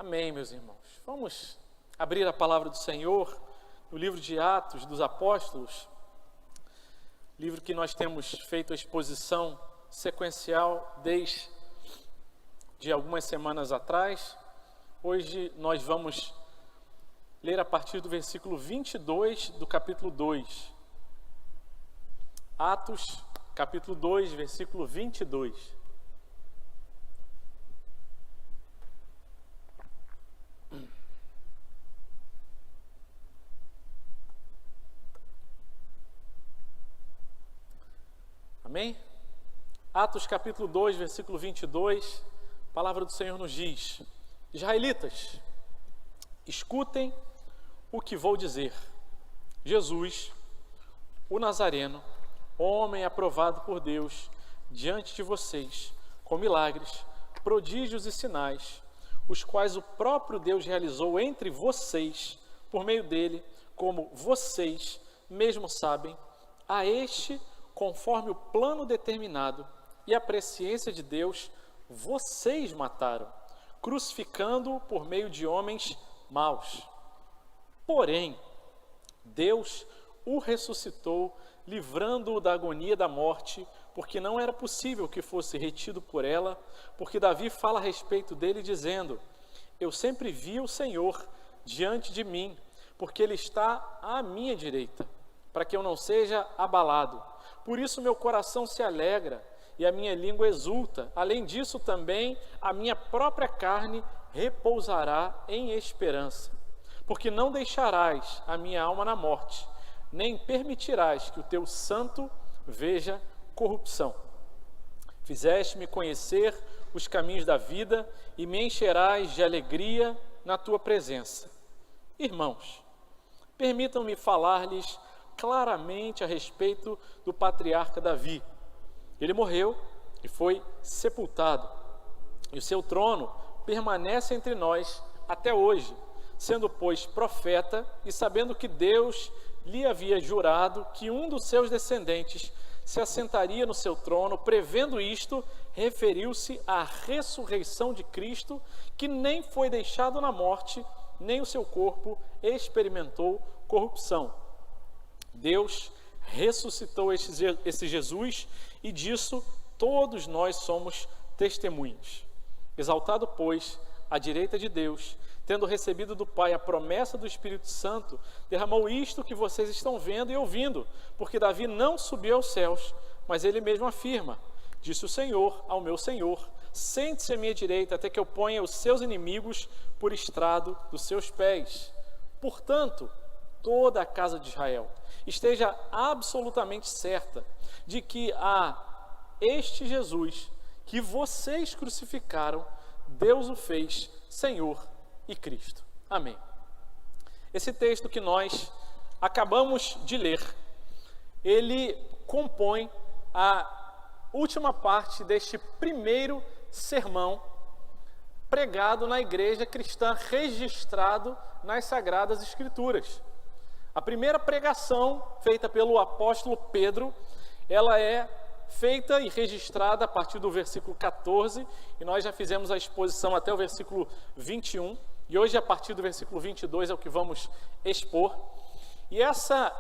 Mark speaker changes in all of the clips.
Speaker 1: Amém, meus irmãos. Vamos abrir a palavra do Senhor no livro de Atos dos Apóstolos, livro que nós temos feito a exposição sequencial desde algumas semanas atrás. Hoje nós vamos ler a partir do versículo 22 do capítulo 2. Atos, capítulo 2, versículo 22. Amém? Atos capítulo 2, versículo 22, a palavra do Senhor nos diz: Israelitas, escutem o que vou dizer. Jesus, o Nazareno, homem aprovado por Deus diante de vocês, com milagres, prodígios e sinais, os quais o próprio Deus realizou entre vocês, por meio dele, como vocês mesmo sabem, a este, conforme o plano determinado e a presciência de Deus, vocês mataram, crucificando-o por meio de homens maus. Porém, Deus o ressuscitou, livrando-o da agonia da morte, porque não era possível que fosse retido por ela, porque Davi fala a respeito dele, dizendo: eu sempre vi o Senhor diante de mim, porque ele está à minha direita, para que eu não seja abalado. Por isso meu coração se alegra e a minha língua exulta. Além disso também a minha própria carne repousará em esperança. Porque não deixarás a minha alma na morte, nem permitirás que o teu santo veja corrupção. Fizeste-me conhecer os caminhos da vida e me encherás de alegria na tua presença. Irmãos, permitam-me falar-lhes claramente a respeito do patriarca Davi. Ele morreu e foi sepultado, e o seu trono permanece entre nós até hoje, sendo, pois, profeta, e sabendo que Deus lhe havia jurado que um dos seus descendentes se assentaria no seu trono. Prevendo isto, referiu-se à ressurreição de Cristo, que nem foi deixado na morte, nem o seu corpo experimentou corrupção. Deus ressuscitou esse Jesus, e disso todos nós somos testemunhas. Exaltado, pois, à direita de Deus, tendo recebido do Pai a promessa do Espírito Santo, derramou isto que vocês estão vendo e ouvindo, porque Davi não subiu aos céus, mas ele mesmo afirma: disse o Senhor ao meu Senhor: sente-se à minha direita, até que eu ponha os seus inimigos por estrado dos seus pés. Portanto, toda a casa de Israel esteja absolutamente certa de que este Jesus que vocês crucificaram, Deus o fez Senhor e Cristo. Amém. Esse texto que nós acabamos de ler, ele compõe a última parte deste primeiro sermão pregado na igreja cristã, registrado nas Sagradas Escrituras. A primeira pregação feita pelo apóstolo Pedro, ela é feita e registrada a partir do versículo 14, e nós já fizemos a exposição até o versículo 21, e hoje a partir do versículo 22 é o que vamos expor. E essa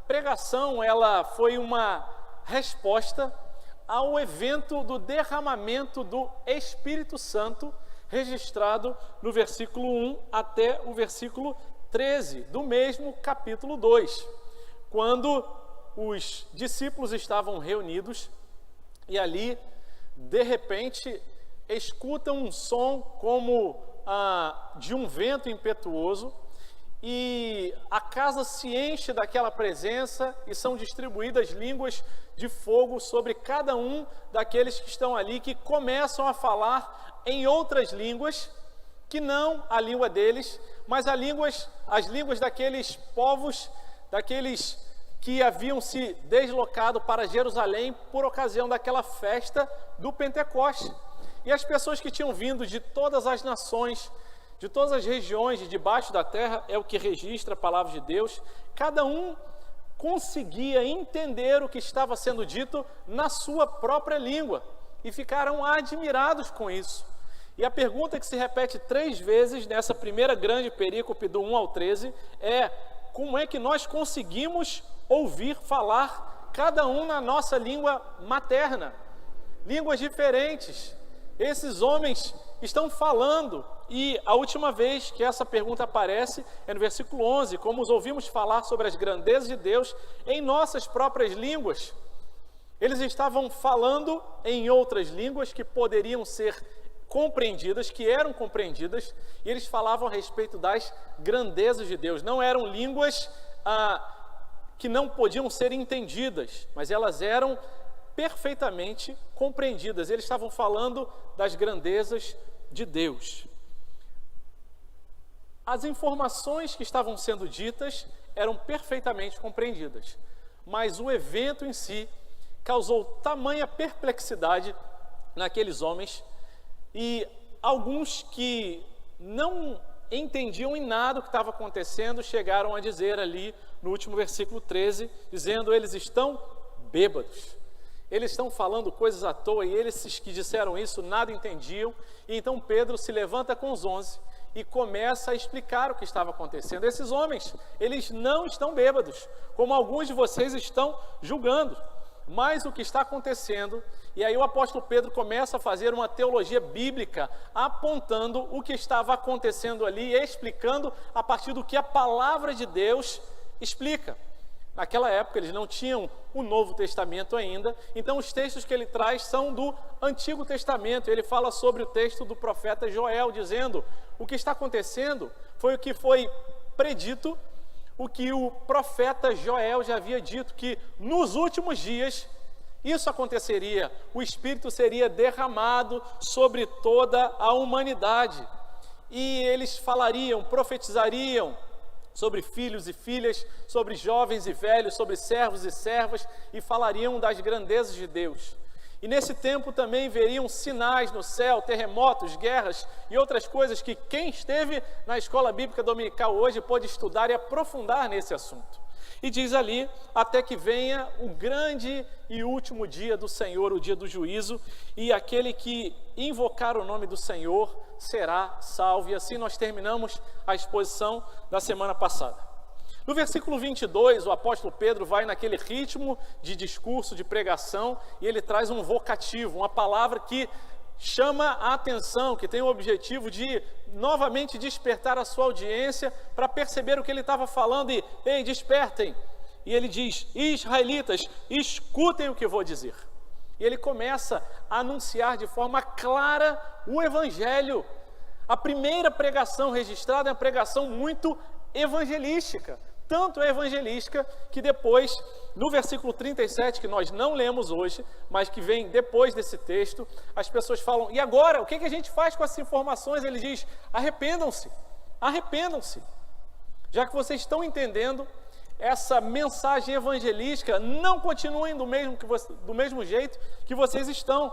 Speaker 1: pregação, ela foi uma resposta ao evento do derramamento do Espírito Santo, registrado no versículo 1 até o versículo 13 do mesmo capítulo 2, quando os discípulos estavam reunidos e ali, de repente, escutam um som como de um vento impetuoso, e a casa se enche daquela presença e são distribuídas línguas de fogo sobre cada um daqueles que estão ali, que começam a falar em outras línguas, que não a língua deles, mas as línguas daqueles povos, daqueles que haviam se deslocado para Jerusalém por ocasião daquela festa do Pentecoste. E as pessoas que tinham vindo de todas as nações, de todas as regiões de debaixo da terra, é o que registra a palavra de Deus, cada um conseguia entender o que estava sendo dito na sua própria língua, e ficaram admirados com isso. E a pergunta que se repete 3 vezes nessa primeira grande perícope do 1 ao 13 é: como é que nós conseguimos ouvir falar cada um na nossa língua materna? Línguas diferentes. Esses homens estão falando, e a última vez que essa pergunta aparece é no versículo 11, como os ouvimos falar sobre as grandezas de Deus em nossas próprias línguas. Eles estavam falando em outras línguas que poderiam ser compreendidas, que eram compreendidas, e eles falavam a respeito das grandezas de Deus. Não eram línguas que não podiam ser entendidas, mas elas eram perfeitamente compreendidas. Eles estavam falando das grandezas de Deus. As informações que estavam sendo ditas eram perfeitamente compreendidas, mas o evento em si causou tamanha perplexidade naqueles homens, e alguns que não entendiam em nada o que estava acontecendo chegaram a dizer ali no último versículo 13, dizendo: eles estão bêbados. Eles estão falando coisas à toa, e eles que disseram isso nada entendiam. E então Pedro se levanta com os 11 e começa a explicar o que estava acontecendo. Esses homens, eles não estão bêbados, como alguns de vocês estão julgando. Mas o que está acontecendo, e aí o apóstolo Pedro começa a fazer uma teologia bíblica, apontando o que estava acontecendo ali, explicando a partir do que a palavra de Deus explica. Naquela época eles não tinham o Novo Testamento ainda, então os textos que ele traz são do Antigo Testamento. Ele fala sobre o texto do profeta Joel, dizendo: o que está acontecendo foi o que foi predito, o que o profeta Joel já havia dito, que nos últimos dias isso aconteceria, o Espírito seria derramado sobre toda a humanidade, e eles falariam, profetizariam sobre filhos e filhas, sobre jovens e velhos, sobre servos e servas, e falariam das grandezas de Deus. E nesse tempo também veriam sinais no céu, terremotos, guerras e outras coisas que quem esteve na escola bíblica dominical hoje pode estudar e aprofundar nesse assunto. E diz ali, até que venha o grande e último dia do Senhor, o dia do juízo, e aquele que invocar o nome do Senhor será salvo. E assim nós terminamos a exposição da semana passada. No versículo 22, o apóstolo Pedro vai naquele ritmo de discurso, de pregação, e ele traz um vocativo, uma palavra que chama a atenção, que tem o objetivo de novamente despertar a sua audiência para perceber o que ele estava falando e: ei, despertem. E ele diz: israelitas, escutem o que vou dizer. E ele começa a anunciar de forma clara o evangelho. A primeira pregação registrada é uma pregação muito evangelística. Tanto é evangelística que depois, no versículo 37, que nós não lemos hoje, mas que vem depois desse texto, as pessoas falam: e agora? O que a gente faz com essas informações? Ele diz: arrependam-se, arrependam-se. Já que vocês estão entendendo essa mensagem evangelística, não continuem do mesmo jeito que vocês estão.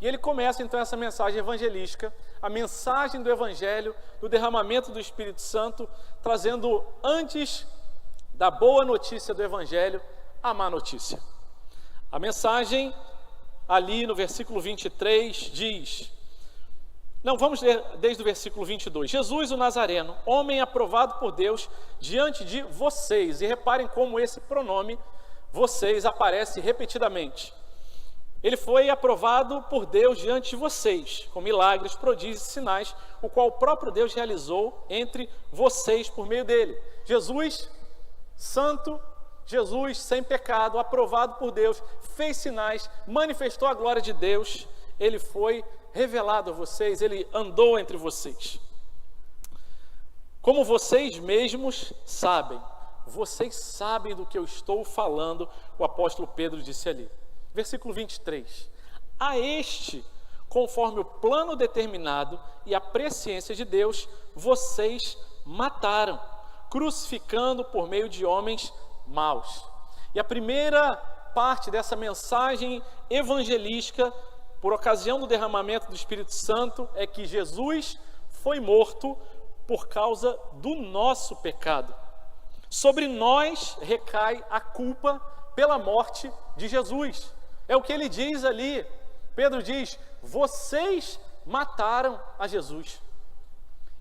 Speaker 1: E ele começa então essa mensagem evangelística, a mensagem do evangelho, do derramamento do Espírito Santo, trazendo antes da boa notícia do evangelho a má notícia. A mensagem ali no versículo 23 diz, vamos ler desde o versículo 22. Jesus o Nazareno, homem aprovado por Deus diante de vocês. E reparem como esse pronome vocês aparece repetidamente. Ele foi aprovado por Deus diante de vocês, com milagres, prodígios e sinais, o qual o próprio Deus realizou entre vocês por meio dele. Jesus, santo, Jesus sem pecado, aprovado por Deus, fez sinais, manifestou a glória de Deus, ele foi revelado a vocês, ele andou entre vocês. Como vocês mesmos sabem, vocês sabem do que eu estou falando, o apóstolo Pedro disse ali. Versículo 23, a este, conforme o plano determinado e a presciência de Deus, vocês mataram, crucificando por meio de homens maus. E a primeira parte dessa mensagem evangelística, por ocasião do derramamento do Espírito Santo, é que Jesus foi morto por causa do nosso pecado. Sobre nós recai a culpa pela morte de Jesus. É o que ele diz ali. Pedro diz: vocês mataram a Jesus.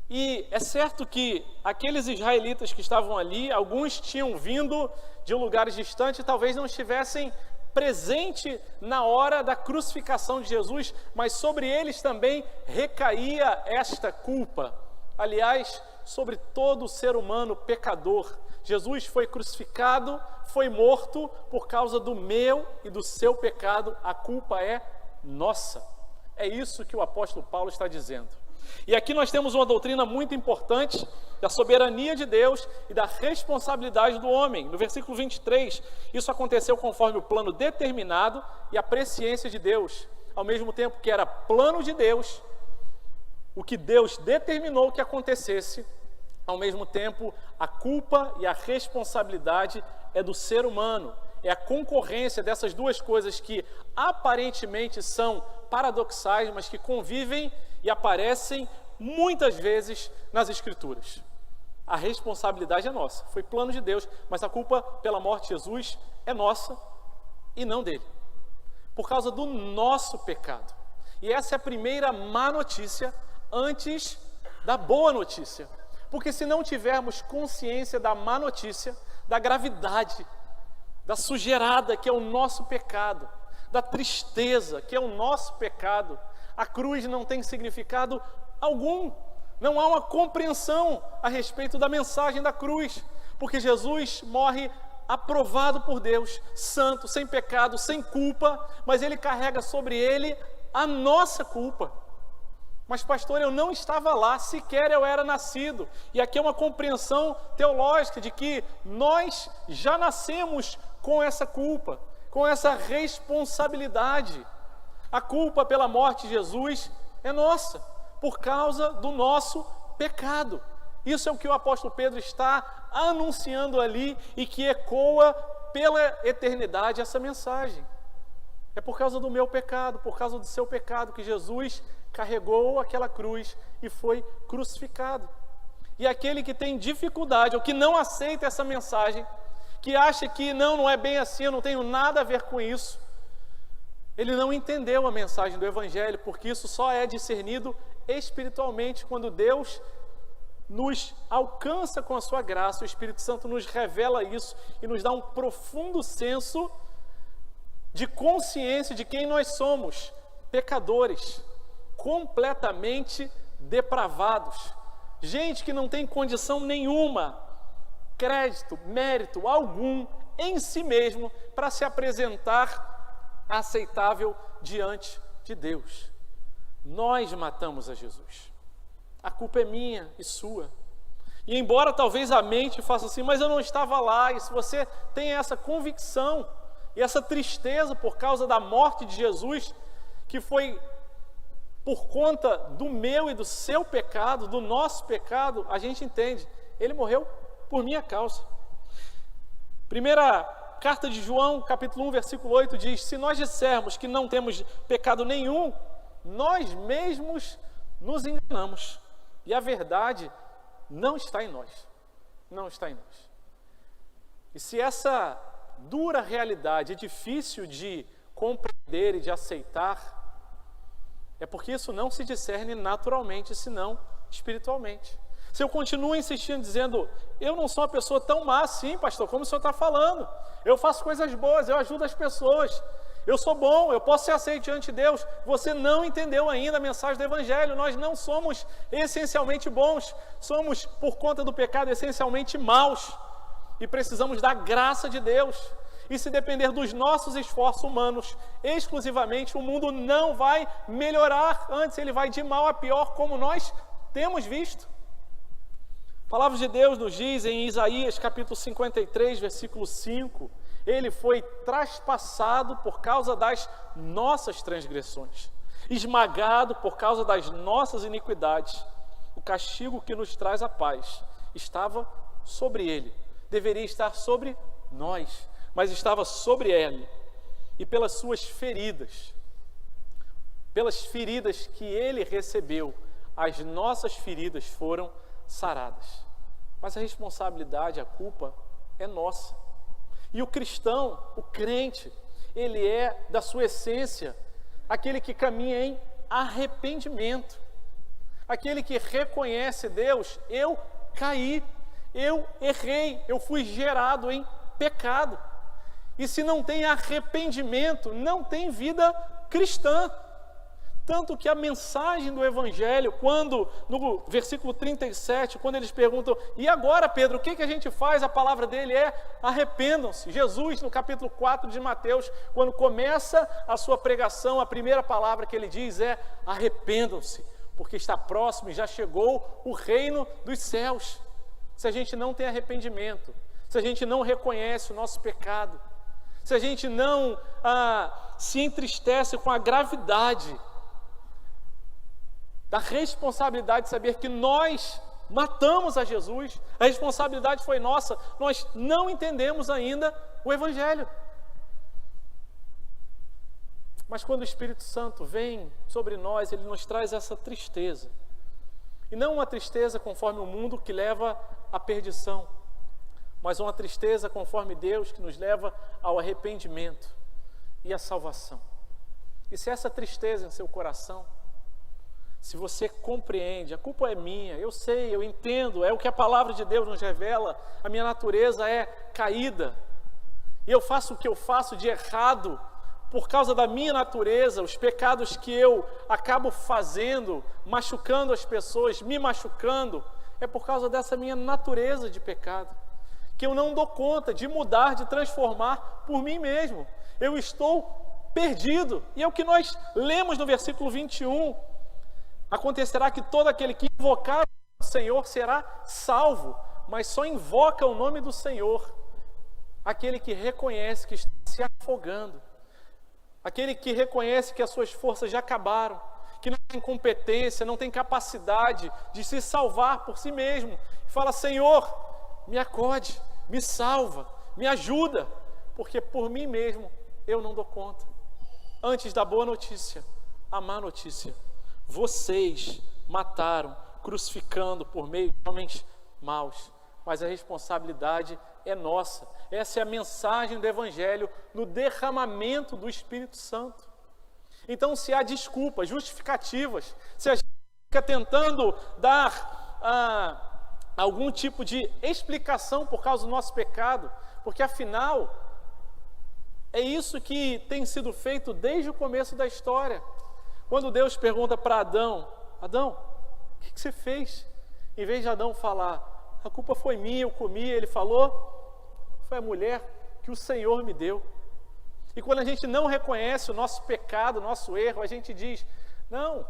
Speaker 1: E é certo que aqueles israelitas que estavam ali, alguns tinham vindo de lugares distantes, talvez não estivessem presente na hora da crucificação de Jesus, mas sobre eles também recaía esta culpa. Aliás, sobre todo ser humano pecador. Jesus foi crucificado, foi morto por causa do meu e do seu pecado. A culpa é nossa. É isso que o apóstolo Paulo está dizendo. E aqui nós temos uma doutrina muito importante da soberania de Deus e da responsabilidade do homem. No versículo 23, isso aconteceu conforme o plano determinado e a presciência de Deus. Ao mesmo tempo que era plano de Deus, o que Deus determinou que acontecesse, ao mesmo tempo a culpa e a responsabilidade é do ser humano. É a concorrência dessas duas coisas que aparentemente são paradoxais, mas que convivem e aparecem muitas vezes nas Escrituras. A responsabilidade é nossa, foi plano de Deus, mas a culpa pela morte de Jesus é nossa e não dele, por causa do nosso pecado. E essa é a primeira má notícia antes da boa notícia, porque se não tivermos consciência da má notícia, da gravidade, da sujeirada que é o nosso pecado, da tristeza que é o nosso pecado, a cruz não tem significado algum. Não há uma compreensão a respeito da mensagem da cruz, porque Jesus morre aprovado por Deus, santo, sem pecado, sem culpa, mas ele carrega sobre ele a nossa culpa. Mas pastor, eu não estava lá, sequer eu era nascido. E aqui é uma compreensão teológica de que nós já nascemos com essa culpa, com essa responsabilidade. A culpa pela morte de Jesus é nossa, por causa do nosso pecado. Isso é o que o apóstolo Pedro está anunciando ali e que ecoa pela eternidade essa mensagem. É por causa do meu pecado, por causa do seu pecado que Jesus carregou aquela cruz e foi crucificado. E aquele que tem dificuldade ou que não aceita essa mensagem, que acha que não é bem assim, eu não tenho nada a ver com isso, ele não entendeu a mensagem do Evangelho, porque isso só é discernido espiritualmente quando Deus nos alcança com a sua graça, o Espírito Santo nos revela isso e nos dá um profundo senso de consciência de quem nós somos, pecadores, completamente depravados, gente que não tem condição nenhuma, crédito, mérito algum em si mesmo para se apresentar aceitável diante de Deus. Nós matamos a Jesus. A culpa é minha e sua. E embora talvez a mente faça assim, mas eu não estava lá, e se você tem essa convicção e essa tristeza por causa da morte de Jesus, que foi por conta do meu e do seu pecado, do nosso pecado, a gente entende, ele morreu por minha causa. Primeira carta de João, capítulo 1, versículo 8 diz: se nós dissermos que não temos pecado nenhum, nós mesmos nos enganamos, e a verdade não está em nós, não está em nós. E se essa dura realidade é difícil de compreender e de aceitar, é porque isso não se discerne naturalmente, senão espiritualmente. Se eu continuo insistindo, dizendo, eu não sou uma pessoa tão má assim, pastor, como o senhor está falando, eu faço coisas boas, eu ajudo as pessoas, eu sou bom, eu posso ser aceito diante de Deus, você não entendeu ainda a mensagem do Evangelho. Nós não somos essencialmente bons, somos, por conta do pecado, essencialmente maus, e precisamos da graça de Deus. E se depender dos nossos esforços humanos exclusivamente, o mundo não vai melhorar, antes ele vai de mal a pior, como nós temos visto. A palavra de Deus nos diz em Isaías capítulo 53, versículo 5, ele foi traspassado por causa das nossas transgressões, esmagado por causa das nossas iniquidades. O castigo que nos traz a paz estava sobre ele, deveria estar sobre nós, mas estava sobre ele, e pelas suas feridas, pelas feridas que ele recebeu, as nossas feridas foram saradas. Mas a responsabilidade, a culpa é nossa. E o cristão, o crente, ele é da sua essência aquele que caminha em arrependimento. Aquele que reconhece Deus, eu caí, eu errei, eu fui gerado em pecado. E se não tem arrependimento, não tem vida cristã. Tanto que a mensagem do Evangelho, quando no versículo 37, quando eles perguntam, e agora, Pedro, o que a gente faz? A palavra dele é, arrependam-se. Jesus, no capítulo 4 de Mateus, quando começa a sua pregação, a primeira palavra que ele diz é, arrependam-se, porque está próximo e já chegou o reino dos céus. Se a gente não tem arrependimento, se a gente não reconhece o nosso pecado, se a gente não se entristece com a gravidade da responsabilidade de saber que nós matamos a Jesus, a responsabilidade foi nossa, nós não entendemos ainda o Evangelho. Mas quando o Espírito Santo vem sobre nós, ele nos traz essa tristeza. E não uma tristeza conforme o mundo que leva à perdição, mas uma tristeza conforme Deus que nos leva ao arrependimento e à salvação. E se essa tristeza em seu coração, se você compreende, a culpa é minha, eu sei, eu entendo, é o que a palavra de Deus nos revela, a minha natureza é caída, e eu faço o que eu faço de errado, por causa da minha natureza, os pecados que eu acabo fazendo, machucando as pessoas, me machucando, é por causa dessa minha natureza de pecado, que eu não dou conta de mudar, de transformar por mim mesmo. Eu estou perdido, e é o que nós lemos no versículo 21, acontecerá que todo aquele que invocar o Senhor será salvo, mas só invoca o nome do Senhor aquele que reconhece que está se afogando, aquele que reconhece que as suas forças já acabaram, que não tem competência, não tem capacidade de se salvar por si mesmo. Fala, Senhor, me acode, me salva, me ajuda, porque por mim mesmo eu não dou conta. Antes da boa notícia, a má notícia. Vocês mataram, crucificando por meio de homens maus, mas a responsabilidade é nossa. Essa é a mensagem do Evangelho no derramamento do Espírito Santo. Então, se há desculpas, justificativas, se a gente fica tentando dar algum tipo de explicação por causa do nosso pecado, porque afinal, é isso que tem sido feito desde o começo da história. Quando Deus pergunta para Adão, Adão, o que você fez? Em vez de Adão falar, a culpa foi minha, eu comi, ele falou, foi a mulher que o Senhor me deu. E quando a gente não reconhece o nosso pecado, o nosso erro, a gente diz, não,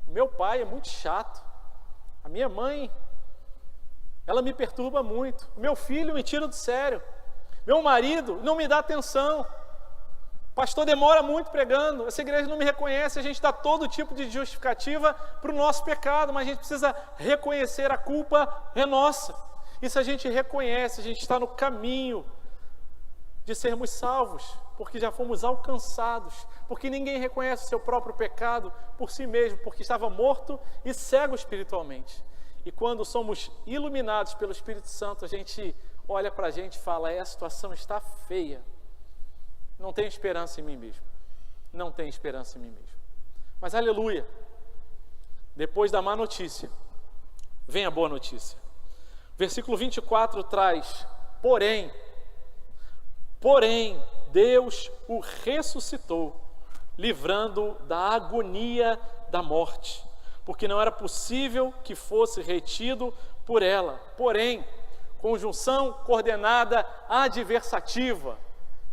Speaker 1: meu pai é muito chato, a minha mãe, ela me perturba muito, meu filho me tira do sério, meu marido não me dá atenção, pastor demora muito pregando, essa igreja não me reconhece, a gente dá todo tipo de justificativa para o nosso pecado, mas a gente precisa reconhecer a culpa é nossa. E se a gente reconhece, a gente está no caminho de sermos salvos, porque já fomos alcançados, porque ninguém reconhece o seu próprio pecado por si mesmo, porque estava morto e cego espiritualmente. E quando somos iluminados pelo Espírito Santo, a gente olha para a gente e fala, a situação está feia. Não tenho esperança em mim mesmo. Não tenho esperança em mim mesmo. Mas aleluia, depois da má notícia, vem a boa notícia. Versículo 24 traz, porém, Deus o ressuscitou, livrando da agonia da morte, porque não era possível que fosse retido por ela. Porém, conjunção coordenada adversativa.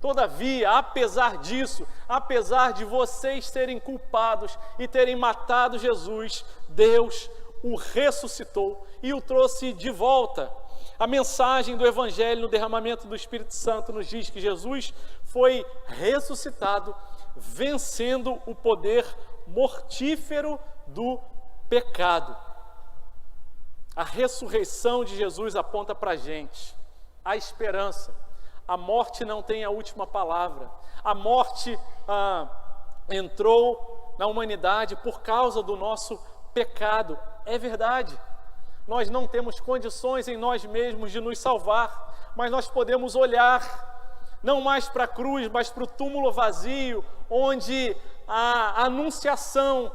Speaker 1: Todavia, apesar disso, apesar de vocês serem culpados e terem matado Jesus, Deus o ressuscitou e o trouxe de volta. A mensagem do Evangelho no derramamento do Espírito Santo nos diz que Jesus foi ressuscitado, vencendo o poder mortífero do pecado. A ressurreição de Jesus aponta para a gente a esperança. A morte não tem a última palavra. A morte entrou na humanidade por causa do nosso pecado. É verdade. Nós não temos condições em nós mesmos de nos salvar, mas nós podemos olhar não mais para a cruz, mas para o túmulo vazio, onde a anunciação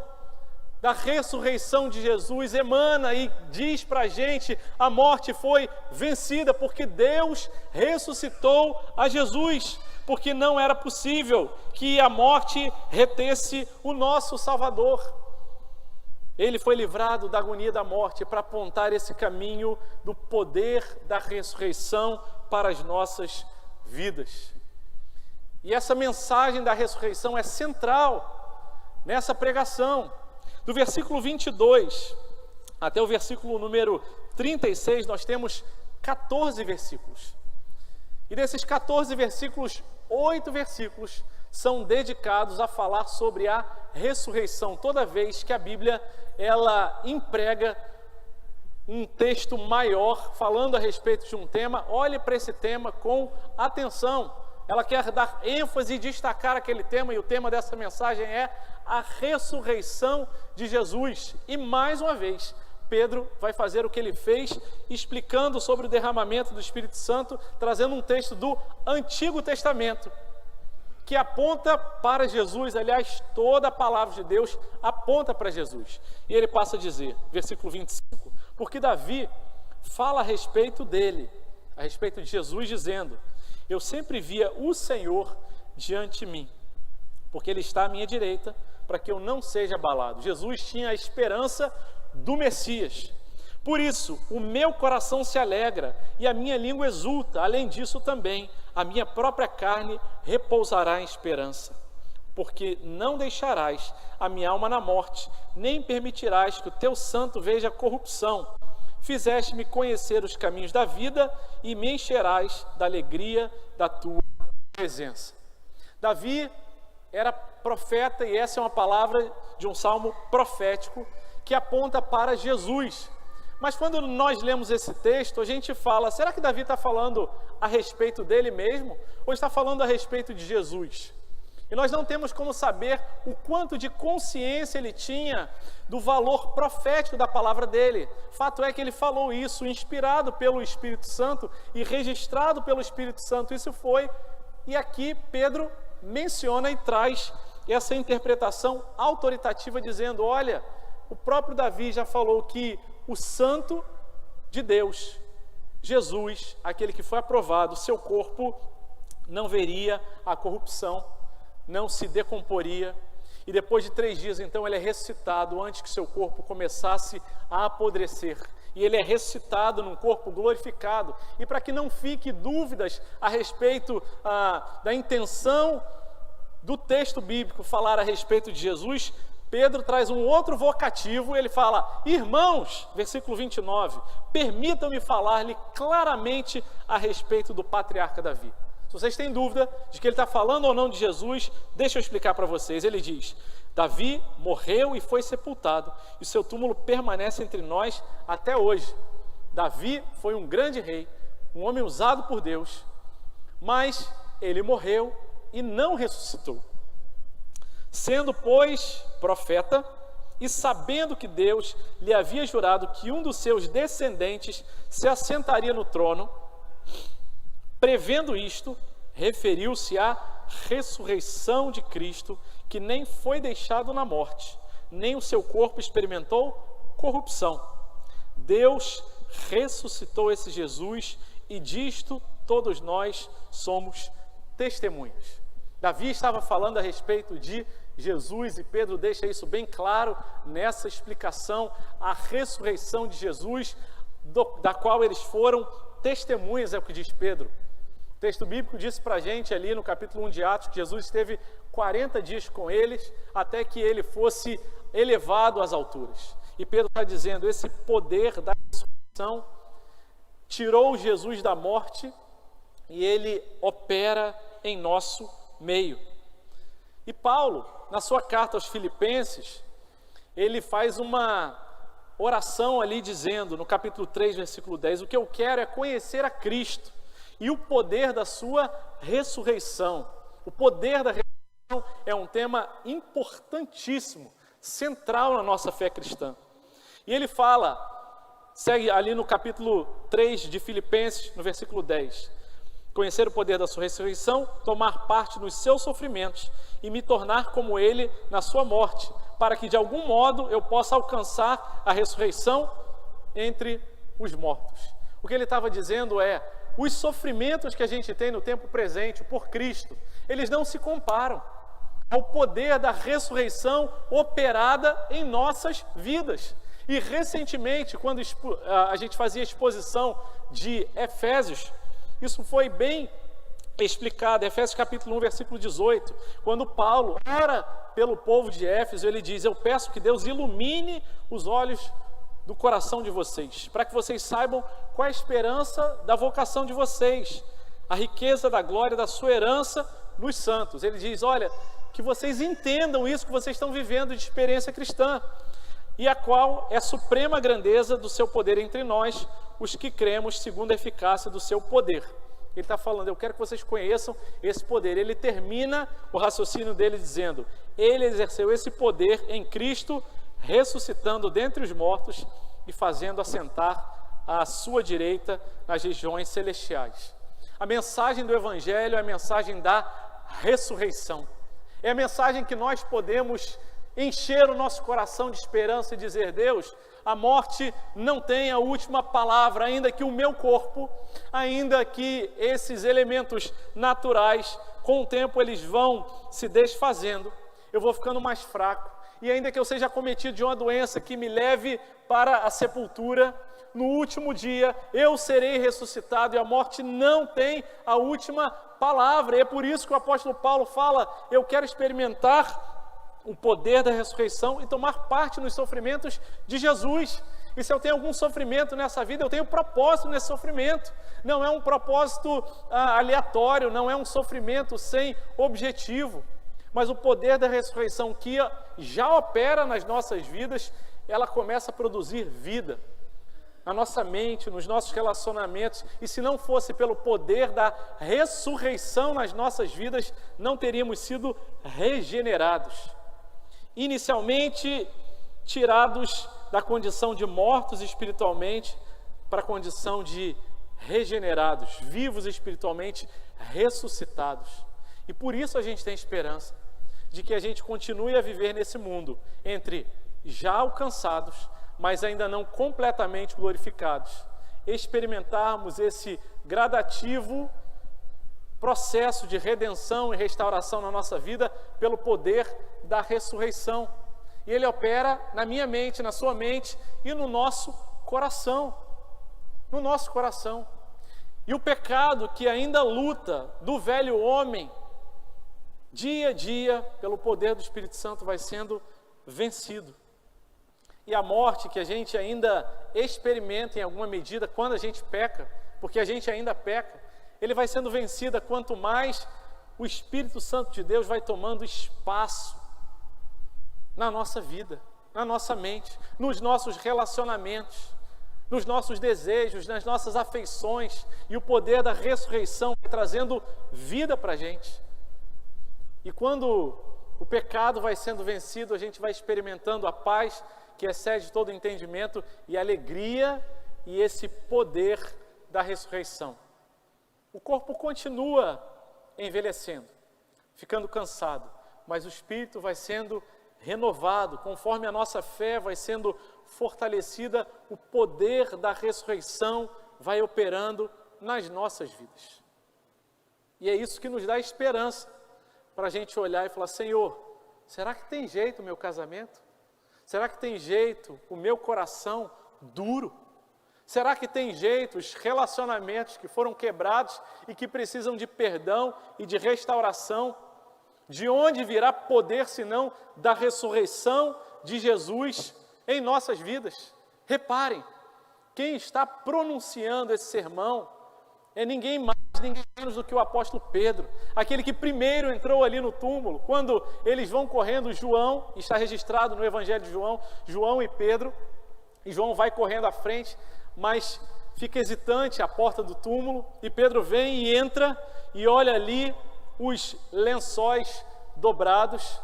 Speaker 1: da ressurreição de Jesus emana e diz para a gente: a morte foi vencida, porque Deus ressuscitou a Jesus, porque não era possível que a morte retesse o nosso Salvador. Ele foi livrado da agonia da morte para apontar esse caminho do poder da ressurreição para as nossas vidas. E essa mensagem da ressurreição é central nessa pregação. Do versículo 22 até o versículo número 36, nós temos 14 versículos. E desses 14 versículos, 8 versículos são dedicados a falar sobre a ressurreição. Toda vez que a Bíblia ela emprega um texto maior falando a respeito de um tema, olhe para esse tema com atenção. Ela quer dar ênfase e destacar aquele tema, e o tema dessa mensagem é a ressurreição de Jesus. E mais uma vez, Pedro vai fazer o que ele fez, explicando sobre o derramamento do Espírito Santo, trazendo um texto do Antigo Testamento, que aponta para Jesus. Aliás, toda a palavra de Deus aponta para Jesus. E ele passa a dizer, versículo 25, porque Davi fala a respeito dele, a respeito de Jesus, dizendo: eu sempre via o Senhor diante de mim, porque Ele está à minha direita, para que eu não seja abalado. Jesus tinha a esperança do Messias. Por isso, o meu coração se alegra e a minha língua exulta. Além disso também, a minha própria carne repousará em esperança. Porque não deixarás a minha alma na morte, nem permitirás que o teu santo veja corrupção. Fizeste-me conhecer os caminhos da vida e me encherás da alegria da tua presença. Davi era profeta, e essa é uma palavra de um salmo profético que aponta para Jesus. Mas quando nós lemos esse texto, a gente fala: será que Davi está falando a respeito dele mesmo? Ou está falando a respeito de Jesus? E nós não temos como saber o quanto de consciência ele tinha do valor profético da palavra dele. Fato é que ele falou isso, inspirado pelo Espírito Santo e registrado pelo Espírito Santo. Isso foi, e aqui Pedro menciona e traz essa interpretação autoritativa, dizendo: olha, o próprio Davi já falou que o Santo de Deus, Jesus, aquele que foi aprovado, seu corpo não veria a corrupção, não se decomporia, e depois de 3 dias, então, ele é ressuscitado antes que seu corpo começasse a apodrecer, e ele é ressuscitado num corpo glorificado. E para que não fique dúvidas a respeito da intenção do texto bíblico falar a respeito de Jesus, Pedro traz um outro vocativo, ele fala: irmãos, versículo 29, permitam-me falar-lhe claramente a respeito do patriarca Davi. Se vocês têm dúvida de que ele está falando ou não de Jesus, deixa eu explicar para vocês. Ele diz: Davi morreu e foi sepultado, e seu túmulo permanece entre nós até hoje. Davi foi um grande rei, um homem usado por Deus, mas ele morreu e não ressuscitou. Sendo, pois, profeta, e sabendo que Deus lhe havia jurado que um dos seus descendentes se assentaria no trono, prevendo isto, referiu-se à ressurreição de Cristo, que nem foi deixado na morte, nem o seu corpo experimentou corrupção. Deus ressuscitou esse Jesus, e disto todos nós somos testemunhas. Davi estava falando a respeito de Jesus, e Pedro deixa isso bem claro nessa explicação: a ressurreição de Jesus, da qual eles foram testemunhas, é o que diz Pedro. O texto bíblico diz para a gente ali no capítulo 1 de Atos que Jesus esteve 40 dias com eles, até que ele fosse elevado às alturas. E Pedro está dizendo: esse poder da ressurreição tirou Jesus da morte e ele opera em nosso meio. E Paulo, na sua carta aos Filipenses, ele faz uma oração ali dizendo, no capítulo 3, versículo 10, o que eu quero é conhecer a Cristo e o poder da sua ressurreição. O poder da ressurreição é um tema importantíssimo, central na nossa fé cristã. E ele fala, segue ali no capítulo 3 de Filipenses, no versículo 10, Conhecer o poder da sua ressurreição, tomar parte nos seus sofrimentos e me tornar como ele na sua morte, para que de algum modo eu possa alcançar a ressurreição entre os mortos. O que ele estava dizendo é, os sofrimentos que a gente tem no tempo presente por Cristo, eles não se comparam ao poder da ressurreição operada em nossas vidas. E recentemente, quando a gente fazia a exposição de Efésios, isso foi bem explicado, Efésios capítulo 1, versículo 18, quando Paulo ora pelo povo de Éfeso, ele diz, eu peço que Deus ilumine os olhos do coração de vocês, para que vocês saibam qual é a esperança da vocação de vocês, a riqueza da glória da sua herança nos santos. Ele diz, olha, que vocês entendam isso que vocês estão vivendo de experiência cristã, e a qual é a suprema grandeza do seu poder entre nós, os que cremos segundo a eficácia do seu poder. Ele está falando, eu quero que vocês conheçam esse poder. Ele termina o raciocínio dele dizendo, ele exerceu esse poder em Cristo, ressuscitando dentre os mortos e fazendo assentar à sua direita nas regiões celestiais. A mensagem do Evangelho é a mensagem da ressurreição. É a mensagem que nós podemos encher o nosso coração de esperança e dizer, Deus, a morte não tem a última palavra, ainda que o meu corpo, ainda que esses elementos naturais, com o tempo eles vão se desfazendo, eu vou ficando mais fraco, e ainda que eu seja acometido de uma doença que me leve para a sepultura, no último dia eu serei ressuscitado, e a morte não tem a última palavra. E é por isso que o apóstolo Paulo fala, eu quero experimentar o poder da ressurreição e tomar parte nos sofrimentos de Jesus. E se eu tenho algum sofrimento nessa vida, eu tenho propósito nesse sofrimento. Não é um propósito aleatório, não é um sofrimento sem objetivo. Mas o poder da ressurreição que já opera nas nossas vidas, ela começa a produzir vida na nossa mente, nos nossos relacionamentos. E se não fosse pelo poder da ressurreição nas nossas vidas, não teríamos sido regenerados. Inicialmente tirados da condição de mortos espiritualmente para a condição de regenerados, vivos espiritualmente, ressuscitados. E por isso a gente tem esperança de que a gente continue a viver nesse mundo entre já alcançados, mas ainda não completamente glorificados, experimentarmos esse gradativo processo de redenção e restauração na nossa vida pelo poder da ressurreição. E ele opera na minha mente, na sua mente e no nosso coração. No nosso coração. E o pecado que ainda luta do velho homem, dia a dia, pelo poder do Espírito Santo, vai sendo vencido. E a morte que a gente ainda experimenta em alguma medida quando a gente peca, porque a gente ainda peca, ele vai sendo vencida quanto mais o Espírito Santo de Deus vai tomando espaço na nossa vida, na nossa mente, nos nossos relacionamentos, nos nossos desejos, nas nossas afeições, e o poder da ressurreição vai trazendo vida para a gente. E quando o pecado vai sendo vencido, a gente vai experimentando a paz que excede todo entendimento e a alegria e esse poder da ressurreição. O corpo continua envelhecendo, ficando cansado, mas o espírito vai sendo renovado, conforme a nossa fé vai sendo fortalecida, o poder da ressurreição vai operando nas nossas vidas. E é isso que nos dá esperança, para a gente olhar e falar, Senhor, será que tem jeito o meu casamento? Será que tem jeito o meu coração duro? Será que tem jeito os relacionamentos que foram quebrados e que precisam de perdão e de restauração? De onde virá poder senão da ressurreição de Jesus em nossas vidas? Reparem, quem está pronunciando esse sermão é ninguém mais, ninguém menos do que o apóstolo Pedro, aquele que primeiro entrou ali no túmulo, quando eles vão correndo, João, está registrado no Evangelho de João, João e Pedro, e João vai correndo à frente, mas fica hesitante à porta do túmulo, e Pedro vem e entra, e olha ali os lençóis dobrados,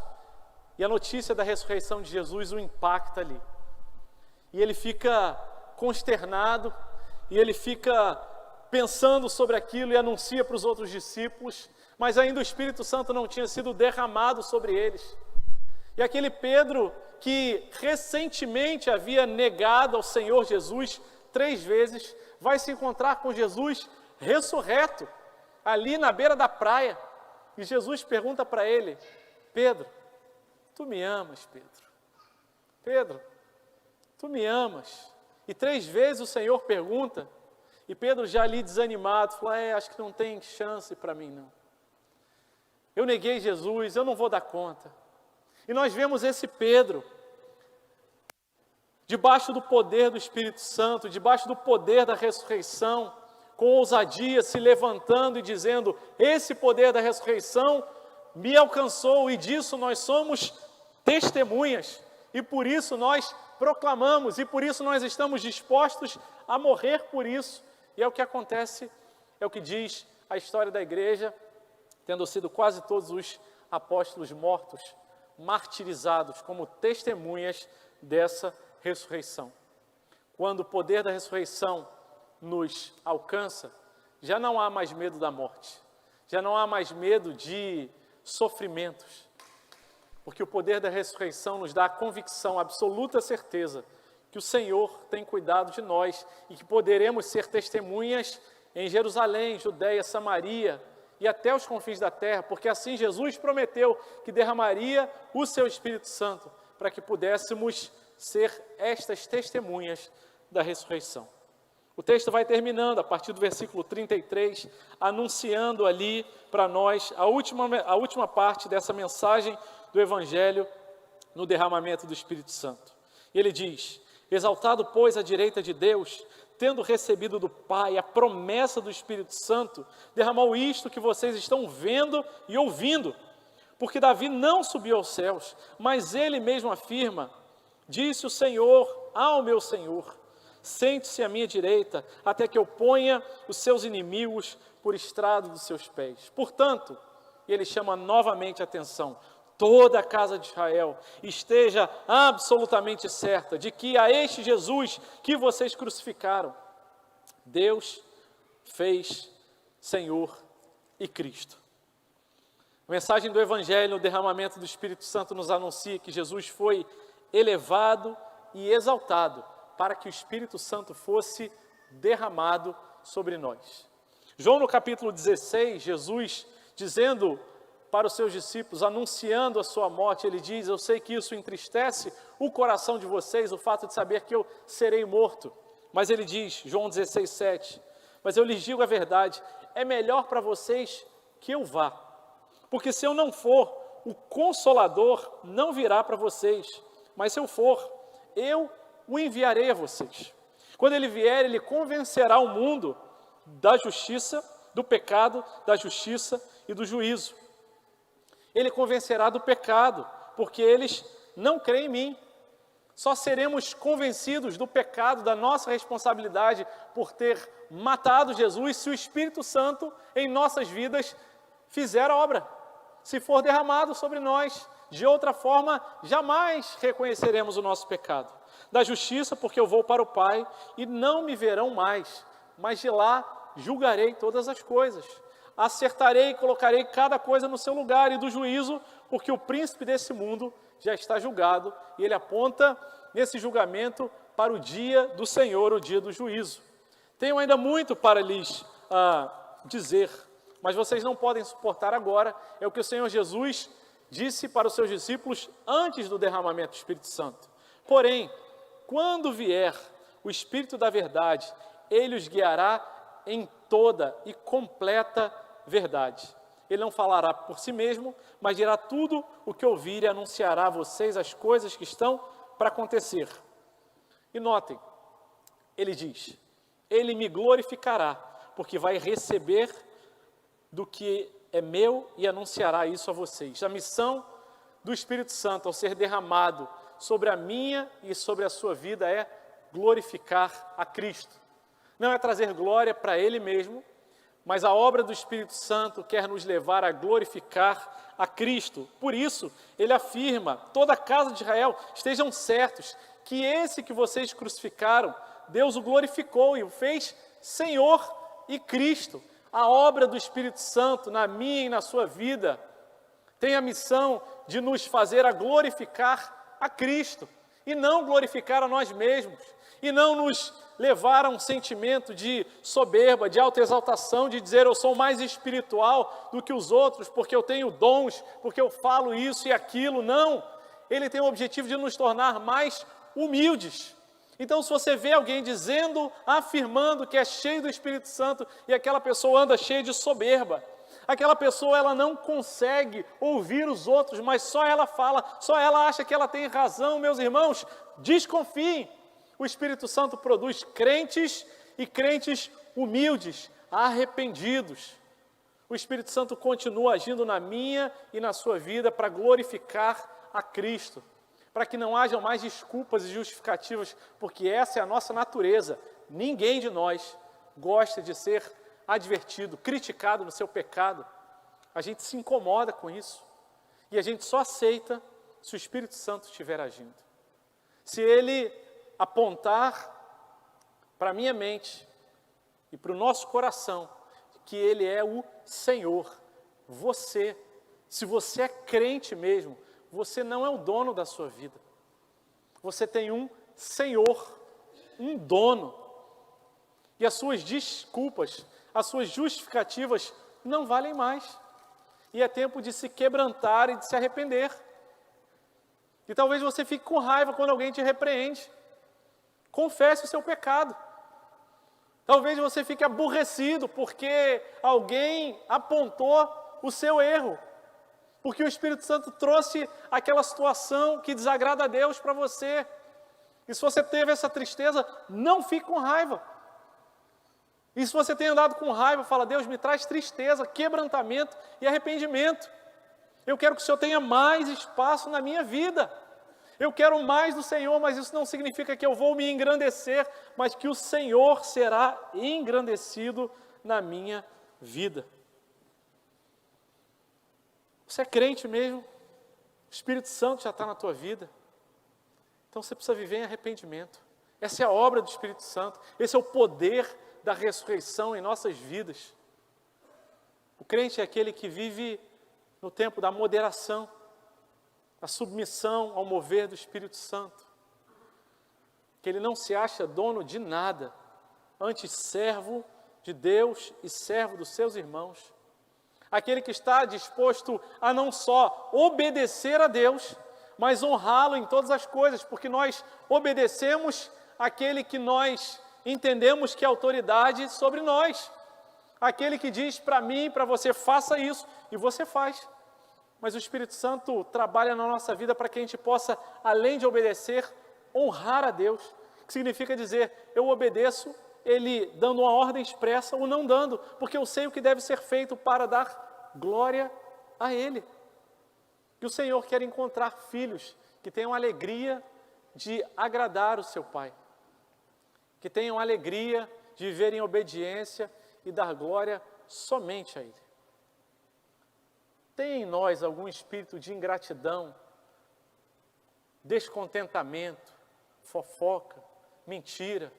Speaker 1: e a notícia da ressurreição de Jesus o impacta ali. E ele fica consternado, e ele fica pensando sobre aquilo e anuncia para os outros discípulos, mas ainda o Espírito Santo não tinha sido derramado sobre eles. E aquele Pedro que recentemente havia negado ao Senhor Jesus 3 vezes, vai se encontrar com Jesus ressurreto, ali na beira da praia. E Jesus pergunta para ele: Pedro, tu me amas, Pedro? Pedro, tu me amas? E 3 vezes o Senhor pergunta, e Pedro já ali desanimado, fala: acho que não tem chance para mim não. Eu neguei Jesus, eu não vou dar conta. E nós vemos esse Pedro, debaixo do poder do Espírito Santo, debaixo do poder da ressurreição, com ousadia se levantando e dizendo: esse poder da ressurreição me alcançou e disso nós somos testemunhas. E por isso nós proclamamos, e por isso nós estamos dispostos a morrer por isso. E é o que acontece, é o que diz a história da igreja, tendo sido quase todos os apóstolos mortos, martirizados como testemunhas dessa ressurreição. Quando o poder da ressurreição nos alcança, já não há mais medo da morte, já não há mais medo de sofrimentos, porque o poder da ressurreição nos dá a convicção, a absoluta certeza que o Senhor tem cuidado de nós e que poderemos ser testemunhas em Jerusalém, Judeia, Samaria e até os confins da terra, porque assim Jesus prometeu que derramaria o seu Espírito Santo para que pudéssemos ser estas testemunhas da ressurreição. O texto vai terminando a partir do versículo 33, anunciando ali para nós a última parte dessa mensagem do Evangelho no derramamento do Espírito Santo. E ele diz: exaltado, pois, à direita de Deus, tendo recebido do Pai a promessa do Espírito Santo, derramou isto que vocês estão vendo e ouvindo. Porque Davi não subiu aos céus, mas ele mesmo afirma: disse o Senhor ao meu Senhor: sente-se à minha direita, até que eu ponha os seus inimigos por estrado dos seus pés. Portanto, ele chama novamente a atenção: toda a casa de Israel esteja absolutamente certa de que a este Jesus que vocês crucificaram, Deus fez Senhor e Cristo. A mensagem do Evangelho, o derramamento do Espírito Santo nos anuncia que Jesus foi elevado e exaltado para que o Espírito Santo fosse derramado sobre nós. João no capítulo 16, Jesus dizendo para os seus discípulos, anunciando a sua morte, ele diz: eu sei que isso entristece o coração de vocês, o fato de saber que eu serei morto. Mas ele diz, João 16, 7, mas eu lhes digo a verdade, é melhor para vocês que eu vá. Porque se eu não for, o Consolador não virá para vocês. Mas se eu for, eu o enviarei a vocês. Quando ele vier, ele convencerá o mundo da justiça, do pecado, da justiça e do juízo. Ele convencerá do pecado, porque eles não creem em mim. Só seremos convencidos do pecado, da nossa responsabilidade por ter matado Jesus, se o Espírito Santo em nossas vidas fizer a obra, se for derramado sobre nós. De outra forma, jamais reconheceremos o nosso pecado. Da justiça, porque eu vou para o Pai e não me verão mais, mas de lá julgarei todas as coisas. Acertarei e colocarei cada coisa no seu lugar. E do juízo, porque o príncipe desse mundo já está julgado e ele aponta nesse julgamento para o dia do Senhor, o dia do juízo. Tenho ainda muito para lhes dizer, mas vocês não podem suportar agora. É o que o Senhor Jesus disse para os seus discípulos antes do derramamento do Espírito Santo. Porém, quando vier o Espírito da verdade, ele os guiará em toda e completa verdade. Ele não falará por si mesmo, mas dirá tudo o que ouvir e anunciará a vocês as coisas que estão para acontecer. E notem, ele diz: ele me glorificará, porque vai receber do que é meu e anunciará isso a vocês. A missão do Espírito Santo ao ser derramado sobre a minha e sobre a sua vida é glorificar a Cristo. Não é trazer glória para Ele mesmo, mas a obra do Espírito Santo quer nos levar a glorificar a Cristo. Por isso, ele afirma: toda a casa de Israel estejam certos que esse que vocês crucificaram, Deus o glorificou e o fez Senhor e Cristo. A obra do Espírito Santo na minha e na sua vida tem a missão de nos fazer a glorificar a Cristo e não glorificar a nós mesmos, e não nos levar a um sentimento de soberba, de autoexaltação, de dizer eu sou mais espiritual do que os outros, porque eu tenho dons, porque eu falo isso e aquilo. Não, ele tem o objetivo de nos tornar mais humildes. Então, se você vê alguém dizendo, afirmando que é cheio do Espírito Santo e aquela pessoa anda cheia de soberba, aquela pessoa ela não consegue ouvir os outros, mas só ela fala, só ela acha que ela tem razão, meus irmãos, desconfiem. O Espírito Santo produz crentes e crentes humildes, arrependidos. O Espírito Santo continua agindo na minha e na sua vida para glorificar a Cristo, para que não hajam mais desculpas e justificativas, porque essa é a nossa natureza. Ninguém de nós gosta de ser advertido, criticado no seu pecado. A gente se incomoda com isso. E a gente só aceita se o Espírito Santo estiver agindo. Se ele apontar para a minha mente e para o nosso coração que ele é o Senhor, se você é crente mesmo, você não é o dono da sua vida. Você tem um Senhor, um dono. E as suas desculpas, as suas justificativas não valem mais. E é tempo de se quebrantar e de se arrepender. E talvez você fique com raiva quando alguém te repreende. Confesse o seu pecado. Talvez você fique aborrecido porque alguém apontou o seu erro. Porque o Espírito Santo trouxe aquela situação que desagrada a Deus para você. E se você teve essa tristeza, não fique com raiva. E se você tem andado com raiva, fala, Deus, me traz tristeza, quebrantamento e arrependimento. Eu quero que o Senhor tenha mais espaço na minha vida. Eu quero mais do Senhor, mas isso não significa que eu vou me engrandecer, mas que o Senhor será engrandecido na minha vida. Você é crente mesmo? O Espírito Santo já está na tua vida. Então você precisa viver em arrependimento. Essa é a obra do Espírito Santo. Esse é o poder da ressurreição em nossas vidas. O crente é aquele que vive no tempo da moderação, a submissão ao mover do Espírito Santo. Que ele não se acha dono de nada, antes servo de Deus e servo dos seus irmãos. Aquele que está disposto a não só obedecer a Deus, mas honrá-lo em todas as coisas, porque nós obedecemos aquele que nós entendemos que é autoridade sobre nós. Aquele que diz para mim, para você, faça isso, e você faz. Mas o Espírito Santo trabalha na nossa vida para que a gente possa, além de obedecer, honrar a Deus. Que significa dizer, eu obedeço, ele dando uma ordem expressa ou não dando, porque eu sei o que deve ser feito para dar glória a Ele. E o Senhor quer encontrar filhos que tenham alegria de agradar o seu Pai, que tenham alegria de viver em obediência e dar glória somente a Ele. Tem em nós algum espírito de ingratidão, descontentamento, fofoca, mentira,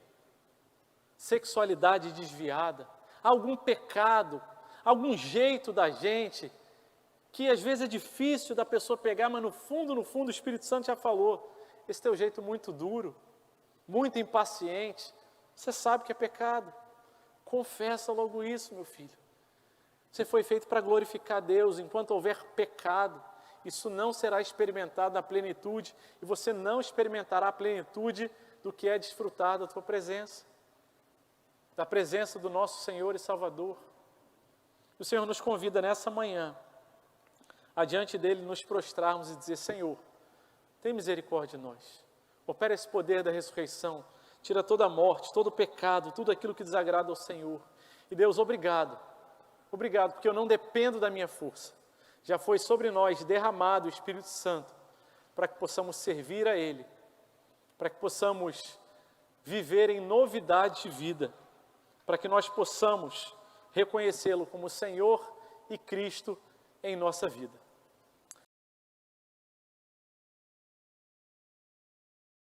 Speaker 1: sexualidade desviada, algum pecado, algum jeito da gente, que às vezes é difícil da pessoa pegar, mas no fundo o Espírito Santo já falou, esse teu jeito muito duro, muito impaciente, você sabe que é pecado, confessa logo isso, meu filho. Você foi feito para glorificar Deus. Enquanto houver pecado, isso não será experimentado na plenitude, e você não experimentará a plenitude do que é desfrutar da tua presença, da presença do nosso Senhor e Salvador. O Senhor nos convida nessa manhã, adiante dele, nos prostrarmos e dizer, Senhor, tem misericórdia de nós. Opera esse poder da ressurreição, tira toda a morte, todo o pecado, tudo aquilo que desagrada ao Senhor. E Deus, obrigado. Obrigado, porque eu não dependo da minha força. Já foi sobre nós derramado o Espírito Santo, para que possamos servir a Ele, para que possamos viver em novidade de vida, para que nós possamos reconhecê-lo como Senhor e Cristo em nossa vida.